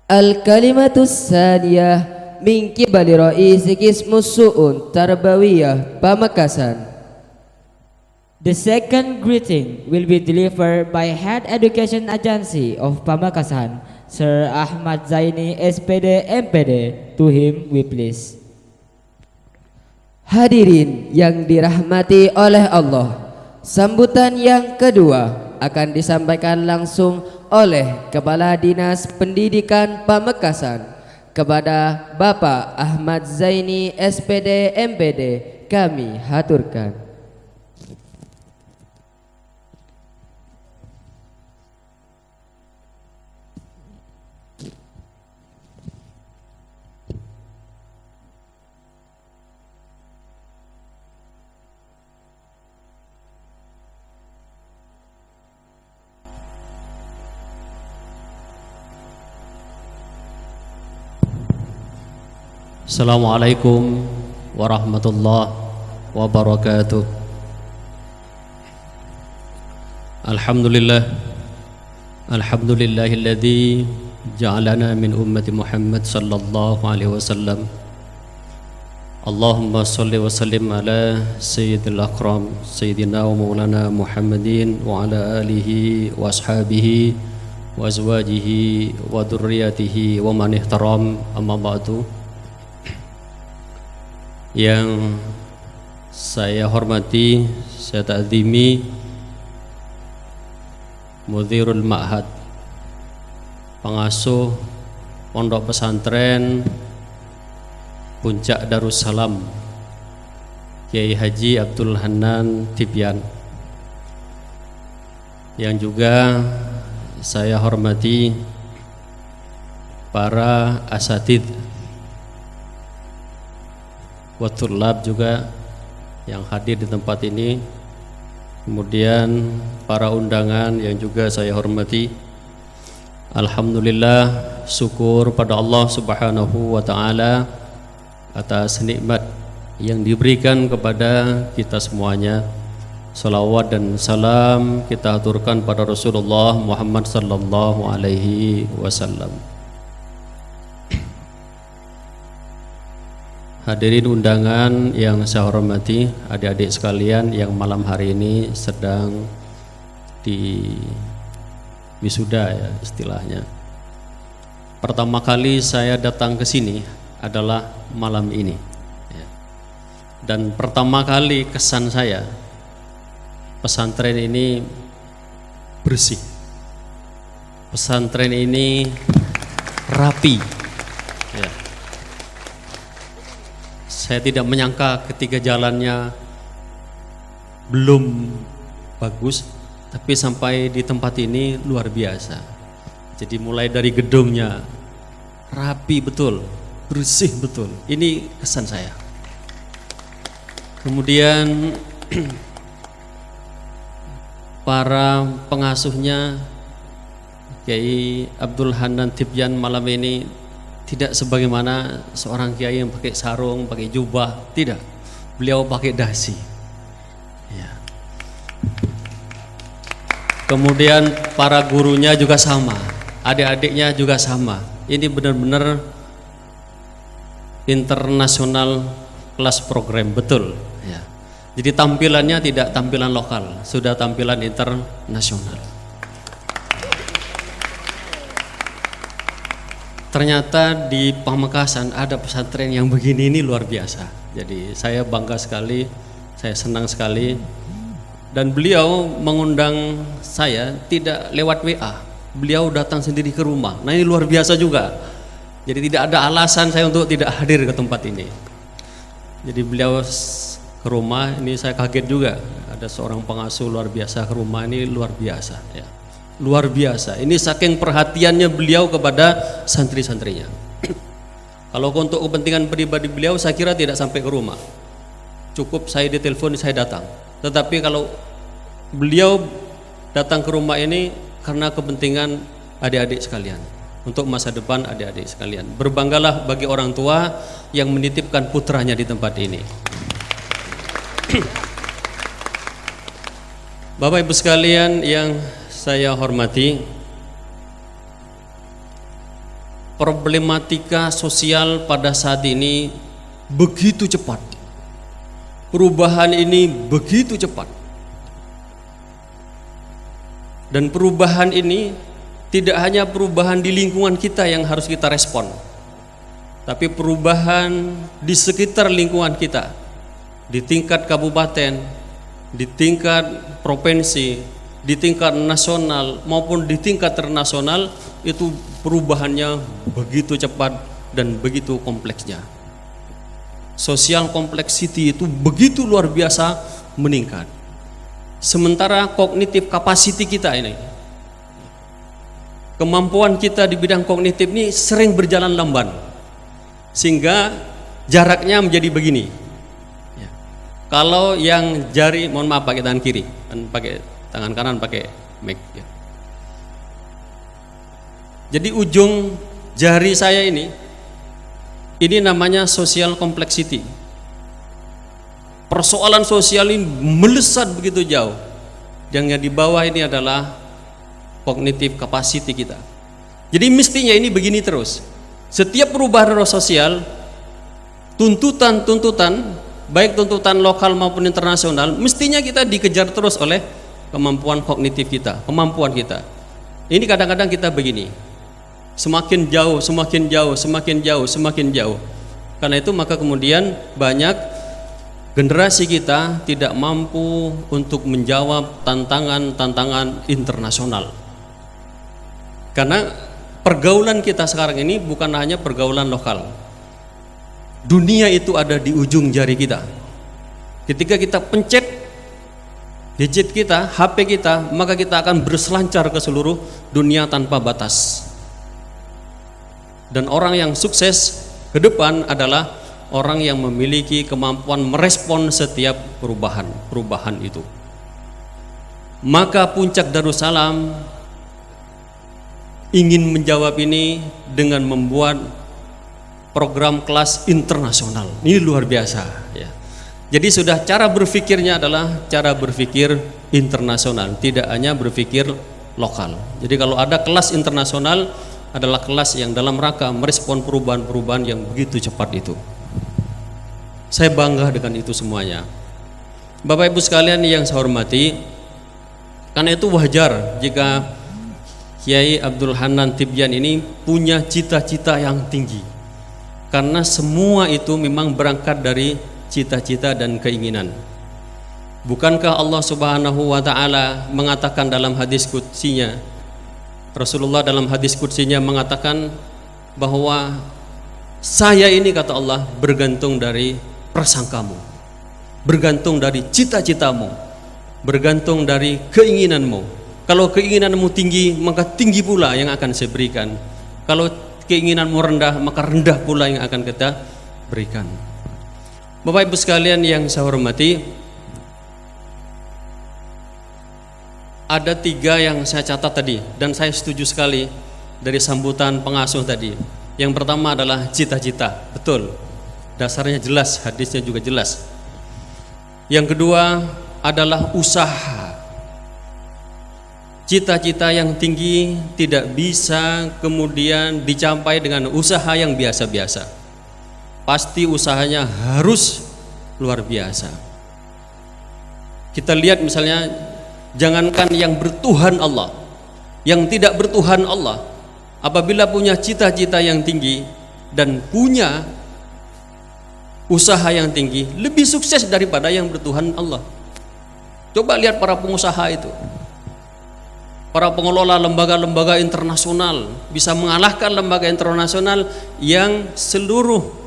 Al-kalimatus saniyah min qibali raisi qismus su'un tarbawiyah Pamekasan. The second greeting will be delivered by Head Education Agency of Pamekasan, Sir Ahmad Zaini SPD MPD. To him we please. Hadirin yang dirahmati oleh Allah, sambutan yang kedua akan disampaikan langsung oleh Kepala Dinas Pendidikan Pamekasan kepada Bapak Ahmad Zaini SPD MPD. Kami haturkan. Assalamualaikum warahmatullahi wabarakatuh. Alhamdulillahilladzi ja'alana min ummati Muhammad sallallahu alaihi wasallam. Allahumma salli wa sallim ala sayyidil akram sayyidina wa maulana Muhammadin wa ala alihi wa ashabihi wa azwajihi wa dzurriyyatihi wa man ihtaram, amma ba'du. Yang saya hormati, saya ta'zimi Mudirul Ma'had, pengasuh Pondok Pesantren Puncak Darussalam, Kiai Haji Abdul Hanan Tibyan. Yang juga saya hormati para asatidz wa thullab juga yang hadir di tempat ini, kemudian para undangan yang juga saya hormati. Alhamdulillah, syukur pada Allah Subhanahu wa taala atas nikmat yang diberikan kepada kita semuanya. Salawat dan salam kita aturkan pada Rasulullah Muhammad sallallahu alaihi wasallam. Hadirin undangan yang saya hormati, adik-adik sekalian yang malam hari ini sedang di wisuda ya istilahnya. Pertama kali saya datang ke sini adalah malam ini ya. Dan pertama kali kesan saya, pesantren ini bersih, pesantren ini rapi ya. Saya tidak menyangka ketika jalannya belum bagus, tapi sampai di tempat ini luar biasa. Jadi mulai dari gedungnya rapi betul, bersih betul. Ini kesan saya. Kemudian para pengasuhnya Kiai Abdul Hanan Tibyan malam ini tidak sebagaimana seorang kiai yang pakai sarung, pakai jubah, tidak. Beliau pakai dasi. Ya. Kemudian para gurunya juga sama, adik-adiknya juga sama. Ini benar-benar internasional kelas program, betul. Ya. Jadi tampilannya tidak tampilan lokal, sudah tampilan internasional. Ternyata di Pamekasan ada pesantren yang begini, ini luar biasa. Jadi saya bangga sekali, saya senang sekali. Dan beliau mengundang saya tidak lewat WA, beliau datang sendiri ke rumah. Nah ini luar biasa juga. Jadi tidak ada alasan saya untuk tidak hadir ke tempat ini. Jadi beliau ke rumah, ini saya kaget juga. Ada seorang pengasuh luar biasa ke rumah, ini luar biasa ya. Luar biasa, ini saking perhatiannya beliau kepada santri-santrinya. Kalau untuk kepentingan pribadi beliau saya kira tidak sampai ke rumah, cukup saya ditelepon saya datang. Tetapi kalau beliau datang ke rumah ini karena kepentingan adik-adik sekalian, untuk masa depan adik-adik sekalian. Berbanggalah bagi orang tua yang menitipkan putranya di tempat ini. Bapak Ibu sekalian yang saya hormati, problematika sosial pada saat ini begitu cepat. Perubahan ini begitu cepat. Dan perubahan ini tidak hanya perubahan di lingkungan kita yang harus kita respon, tapi perubahan di sekitar lingkungan kita, di tingkat kabupaten, di tingkat provinsi, di tingkat nasional maupun di tingkat internasional, itu perubahannya begitu cepat dan begitu kompleksnya. Social complexity itu begitu luar biasa meningkat. Sementara kognitif capacity kita ini, kemampuan kita di bidang kognitif ini sering berjalan lamban, sehingga jaraknya menjadi begini. Ya. Kalau yang jari, mohon maaf pakai tangan kiri, dan pakai tangan kanan pakai mic. Ya. Jadi ujung jari saya ini namanya social complexity. Persoalan sosial ini melesat begitu jauh. Yang di bawah ini adalah cognitive capacity kita. Jadi mestinya ini begini terus. Setiap perubahan sosial, tuntutan baik tuntutan lokal maupun internasional, mestinya kita dikejar terus oleh kemampuan kognitif kita, kemampuan kita. Ini kadang-kadang kita begini. Semakin jauh, semakin jauh, semakin jauh, semakin jauh. Karena itu maka kemudian banyak generasi kita tidak mampu untuk menjawab tantangan-tantangan internasional. Karena pergaulan kita sekarang ini bukan hanya pergaulan lokal. Dunia itu ada di ujung jari kita. Ketika kita pencet gadget kita, HP kita, maka kita akan berselancar ke seluruh dunia tanpa batas. Dan orang yang sukses ke depan adalah orang yang memiliki kemampuan merespon setiap perubahan itu. Maka Puncak Darussalam ingin menjawab ini dengan membuat program kelas internasional. Ini luar biasa ya. Jadi sudah cara berpikirnya adalah cara berpikir internasional, tidak hanya berpikir lokal. Jadi kalau ada kelas internasional adalah kelas yang dalam rangka merespon perubahan-perubahan yang begitu cepat itu. Saya bangga dengan itu semuanya. Bapak Ibu sekalian yang saya hormati, karena itu wajar jika Kiai Abdul Hanan Tibyan ini punya cita-cita yang tinggi. Karena semua itu memang berangkat dari cita-cita dan keinginan. Bukankah Allah Subhanahu wa taala mengatakan dalam hadis qudsinya, Rasulullah dalam hadis qudsinya mengatakan bahwa saya ini, kata Allah, bergantung dari prasangkamu, bergantung dari cita-citamu, bergantung dari keinginanmu. Kalau keinginanmu tinggi, maka tinggi pula yang akan saya berikan. Kalau keinginanmu rendah, maka rendah pula yang akan kita berikan. Bapak Ibu sekalian yang saya hormati, ada 3 yang saya catat tadi, dan saya setuju sekali dari sambutan pengasuh tadi. Yang pertama adalah cita-cita, betul, dasarnya jelas, hadisnya juga jelas. Yang kedua adalah usaha. Cita-cita yang tinggi tidak bisa kemudian dicapai dengan usaha yang biasa-biasa. Pasti usahanya harus luar biasa. Kita lihat misalnya, jangankan yang bertuhan Allah, yang tidak bertuhan Allah, apabila punya cita-cita yang tinggi dan punya usaha yang tinggi, lebih sukses daripada yang bertuhan Allah. Coba lihat para pengusaha itu, para pengelola lembaga-lembaga internasional, bisa mengalahkan lembaga internasional yang seluruh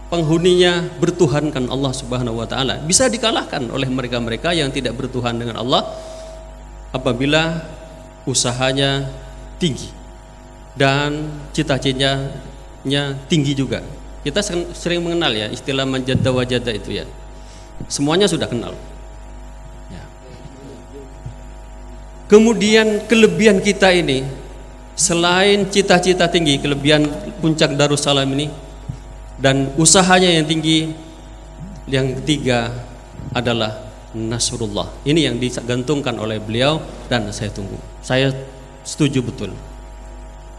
penghuninya bertuhankan Allah Subhanahu wa taala. Bisa dikalahkan oleh mereka-mereka yang tidak bertuhan dengan Allah apabila usahanya tinggi dan cita-citanya tinggi juga. Kita sering mengenal ya istilah manjada wajada itu ya. Semuanya sudah kenal. Ya. Kemudian kelebihan kita ini, selain cita-cita tinggi, kelebihan Puncak Darussalam ini dan usahanya yang tinggi, yang ketiga adalah Nasrullah. Ini yang digantungkan oleh beliau dan saya tunggu. Saya setuju betul.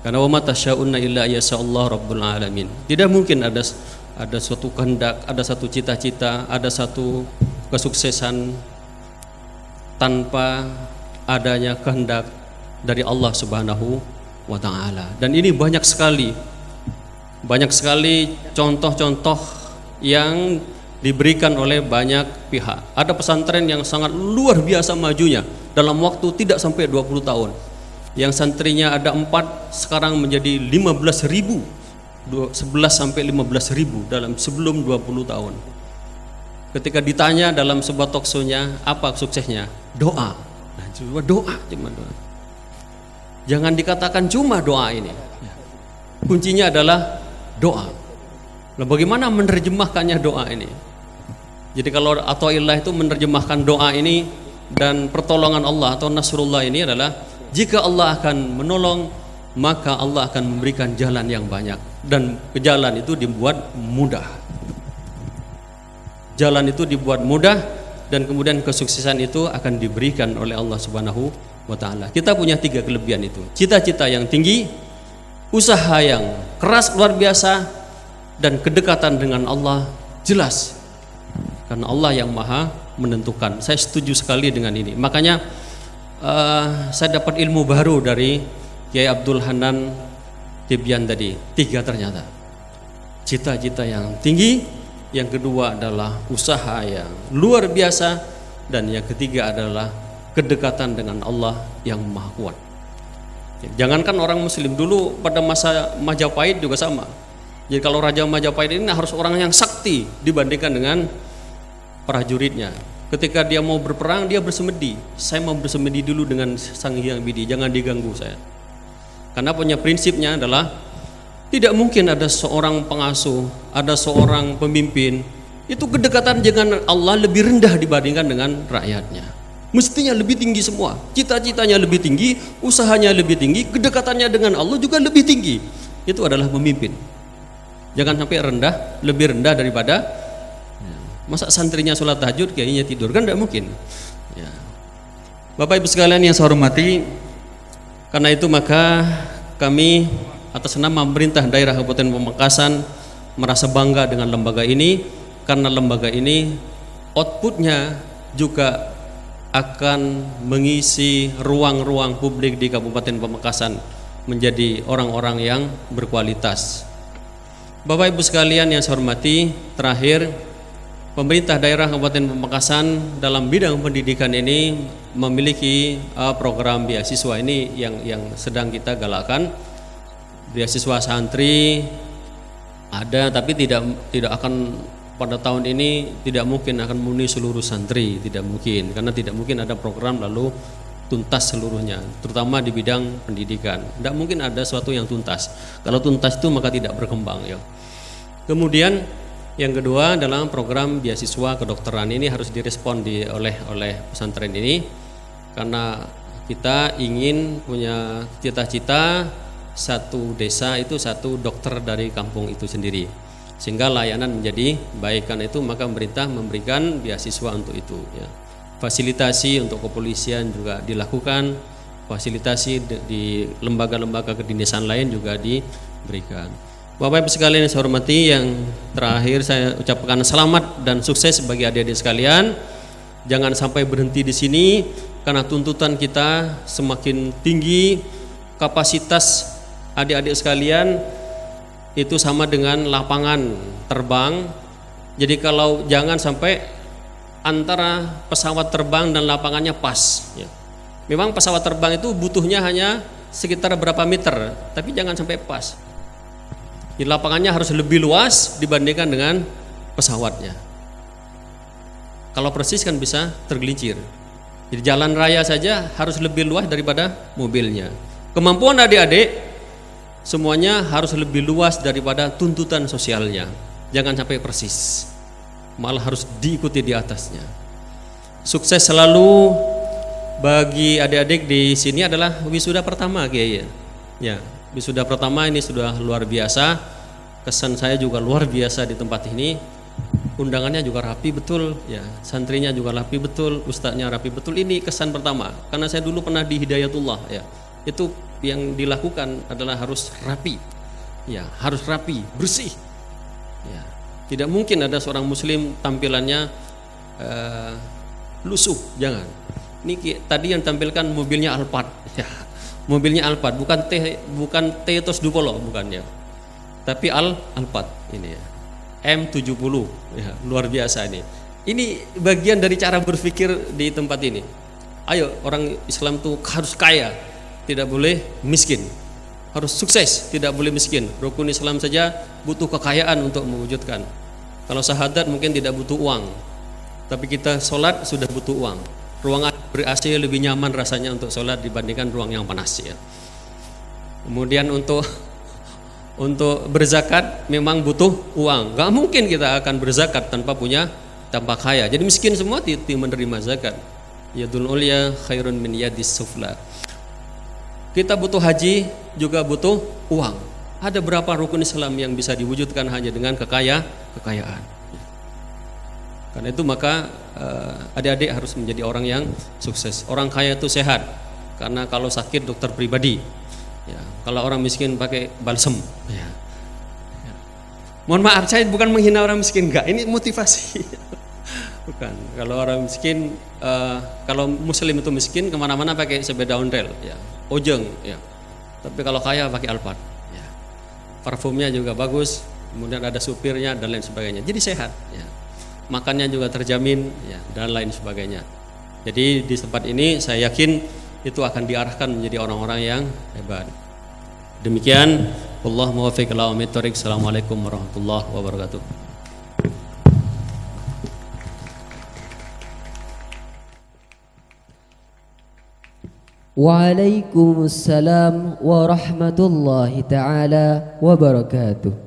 Karena wa ma tasyauna illa yasha Allah rabbul alamin. Tidak mungkin ada suatu kehendak, ada satu cita-cita, ada satu kesuksesan tanpa adanya kehendak dari Allah Subhanahu wa taala. Dan ini banyak sekali contoh-contoh yang diberikan oleh banyak pihak. Ada pesantren yang sangat luar biasa majunya dalam waktu tidak sampai 20 tahun. Yang santrinya ada 4, sekarang menjadi 15.000, 11 sampai 15.000 dalam sebelum 20 tahun. Ketika ditanya dalam sebuah talkshow-nya, apa suksesnya? Doa. Nah, cuma doa. Jangan dikatakan cuma doa ini. Kuncinya adalah doa. Nah, bagaimana menerjemahkannya doa ini? Jadi kalau Athaillah itu menerjemahkan doa ini dan pertolongan Allah atau nasrullah ini adalah jika Allah akan menolong, maka Allah akan memberikan jalan yang banyak, dan jalan itu dibuat mudah. Jalan itu dibuat mudah, dan kemudian kesuksesan itu akan diberikan oleh Allah Subhanahu wa taala. Kita punya 3 kelebihan itu. Cita-cita yang tinggi, usaha yang keras luar biasa, dan kedekatan dengan Allah jelas. Karena Allah yang Maha menentukan. Saya setuju sekali dengan ini. Makanya saya dapat ilmu baru dari Kiai Abdul Hanan Tibyan tadi. 3 ternyata. Cita-cita yang tinggi, yang kedua adalah usaha yang luar biasa, dan yang ketiga adalah kedekatan dengan Allah yang Maha Kuat. Jangankan orang muslim, dulu pada masa Majapahit juga sama. Jadi kalau Raja Majapahit ini harus orang yang sakti dibandingkan dengan prajuritnya. Ketika dia mau berperang, dia bersemedi. Saya mau bersemedi dulu dengan Sang Hyang Widi, jangan diganggu saya. Karena punya prinsipnya adalah tidak mungkin ada seorang pengasuh, ada seorang pemimpin itu kedekatan dengan Allah lebih rendah dibandingkan dengan rakyatnya. Mestinya lebih tinggi semua. Cita-citanya lebih tinggi, usahanya lebih tinggi, kedekatannya dengan Allah juga lebih tinggi. Itu adalah pemimpin. Jangan sampai rendah, lebih rendah daripada masa santrinya sholat tahajud kayaknya tidur, kan tidak mungkin ya. Bapak Ibu sekalian yang saya hormati, karena itu maka kami atas nama pemerintah daerah Kabupaten Pamekasan merasa bangga dengan lembaga ini, karena lembaga ini outputnya juga akan mengisi ruang-ruang publik di Kabupaten Pamekasan menjadi orang-orang yang berkualitas. Bapak Ibu sekalian yang saya hormati, terakhir, pemerintah daerah Kabupaten Pamekasan dalam bidang pendidikan ini memiliki program beasiswa ini yang sedang kita galakkan. Beasiswa santri ada, tapi tidak akan pada tahun ini tidak mungkin akan memenuhi seluruh santri, tidak mungkin, karena tidak mungkin ada program lalu tuntas seluruhnya, terutama di bidang pendidikan. Tidak mungkin ada sesuatu yang tuntas. Kalau tuntas itu maka tidak berkembang ya. Kemudian yang kedua adalah program beasiswa kedokteran ini harus direspon oleh pesantren ini, karena kita ingin punya cita-cita satu desa itu satu dokter dari kampung itu sendiri, sehingga layanan menjadi baik. Karena itu maka pemerintah memberikan beasiswa untuk itu ya. Fasilitasi untuk kepolisian juga dilakukan, fasilitasi di lembaga-lembaga kedinasan lain juga diberikan. Bapak Ibu sekalian yang saya hormati, yang terakhir saya ucapkan selamat dan sukses bagi adik-adik sekalian. Jangan sampai berhenti di sini, karena tuntutan kita semakin tinggi. Kapasitas adik-adik sekalian itu sama dengan lapangan terbang. Jadi kalau jangan sampai antara pesawat terbang dan lapangannya pas ya. Memang pesawat terbang itu butuhnya hanya sekitar berapa meter, tapi jangan sampai pas. Di lapangannya harus lebih luas dibandingkan dengan pesawatnya. Kalau persis kan bisa tergelincir. Jadi jalan raya saja harus lebih luas daripada mobilnya. Kemampuan adik-adik semuanya harus lebih luas daripada tuntutan sosialnya. Jangan sampai persis, malah harus diikuti di atasnya. Sukses selalu bagi adik-adik di sini adalah wisuda pertama Kiai ya. Wisuda pertama ini sudah luar biasa. Kesan saya juga luar biasa di tempat ini. Undangannya juga rapi betul ya, santrinya juga rapi betul, ustadznya rapi betul. Ini kesan pertama, karena saya dulu pernah di Hidayatullah ya. Itu yang dilakukan adalah harus rapi. Ya, harus rapi, bersih. Ya. Tidak mungkin ada seorang muslim tampilannya lusuh, jangan. Ini tadi yang tampilkan mobilnya Alphard. Ya. Mobilnya Alphard, bukan Tetos Dupolo, bukan ya. Tapi Alphard ini ya. M70, ya, luar biasa ini. Ini bagian dari cara berpikir di tempat ini. Ayo, orang Islam tuh harus kaya, tidak boleh miskin. Harus sukses, tidak boleh miskin. Rukun Islam saja butuh kekayaan untuk mewujudkan. Kalau syahadat mungkin tidak butuh uang, tapi kita sholat sudah butuh uang. Ruangan ber-AC lebih nyaman rasanya untuk sholat dibandingkan ruang yang panas ya. Kemudian untuk berzakat memang butuh uang. Gak mungkin kita akan berzakat tanpa kaya. Jadi miskin semua tidak menerima zakat. Yadul ulya khairun min yadis sufla. Kita butuh haji juga butuh uang. Ada berapa rukun Islam yang bisa diwujudkan hanya dengan kekayaan. Karena itu maka adik-adik harus menjadi orang yang sukses. Orang kaya itu sehat, karena kalau sakit dokter pribadi. Ya, kalau orang miskin pakai balsem. Ya. Ya. Mohon maaf, saya bukan menghina orang miskin, enggak. Ini motivasi. Bukan. Kalau orang miskin, kalau muslim itu miskin kemana-mana pakai sepeda ontel, ya, ojeng, ya. Tapi kalau kaya pakai Alphard. Ya. Parfumnya juga bagus, kemudian ada supirnya dan lain sebagainya. Jadi sehat. Ya. Makannya juga terjamin, ya, dan lain sebagainya. Jadi di tempat ini saya yakin itu akan diarahkan menjadi orang-orang yang hebat. Demikian, Allah muwaffiq ila aqwamit thoriq. Assalamualaikum warahmatullahi wabarakatuh. Waalaikumsalam warahmatullahi taala wabarakatuh.